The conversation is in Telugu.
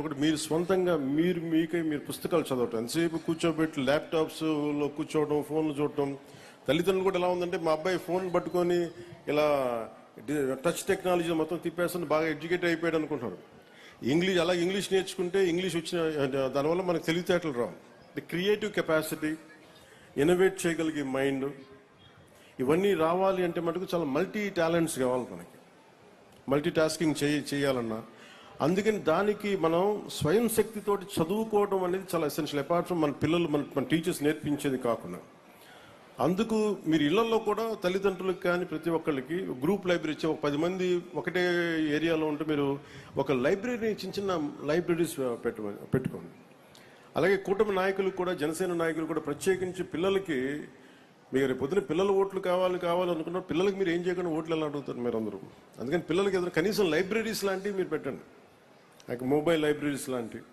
ఒకటి మీరు సొంతంగా మీరు పుస్తకాలు చదవటం, ఎంతసేపు కూర్చోబెట్టి ల్యాప్టాప్స్లో కూర్చోవడం, ఫోన్లు చూడటం. తల్లిదండ్రులు కూడా ఎలా ఉందంటే మా అబ్బాయి ఫోన్ పట్టుకొని ఇలా టచ్ టెక్నాలజీ మొత్తం తిప్పేస్తుంది, బాగా ఎడ్యుకేట్ అయిపోయాడు అనుకుంటున్నారు. ఇంగ్లీష్ నేర్చుకుంటే ఇంగ్లీష్ వచ్చిన దానివల్ల మనకు తెలివితేటలు రావు. ది క్రియేటివ్ కెపాసిటీ, ఇన్నోవేట్ చేయగలిగే మైండ్, ఇవన్నీ రావాలి అంటే మటుకు చాలా మల్టీ టాలెంట్స్ కావాలి మనకి. మల్టీ టాస్కింగ్ చేయాలన్నా అందుకని దానికి మనం స్వయం శక్తితోటి చదువుకోవడం అనేది చాలా ఎసెన్షియల్. అపార్ట్ ఫ్రమ్ మన పిల్లలు మన టీచర్స్ నేర్పించేది కాకుండా, అందుకు మీరు ఇళ్లలో కూడా తల్లిదండ్రులకు కానీ ప్రతి ఒక్కళ్ళకి గ్రూప్ లైబ్రరీ ఇచ్చే 10 మంది ఒకటే ఏరియాలో ఉంటే మీరు ఒక లైబ్రరీ చిన్న లైబ్రరీస్ పెట్టుకోండి. అలాగే కూటమి నాయకులు కూడా, జనసేన నాయకులు కూడా ప్రత్యేకించి పిల్లలకి, మీరు రేపు పొద్దున పిల్లల ఓట్లు కావాలనుకున్నారు, పిల్లలకి మీరు ఏం చేయకుండా ఓట్లు ఎలా అడుగుతారు మీరు అందరూ. అందుకని పిల్లలకి ఏదైనా కనీసం లైబ్రరీస్ లాంటివి మీరు పెట్టండి, మొబైల్ లైబ్రరీస్ లాంటివి.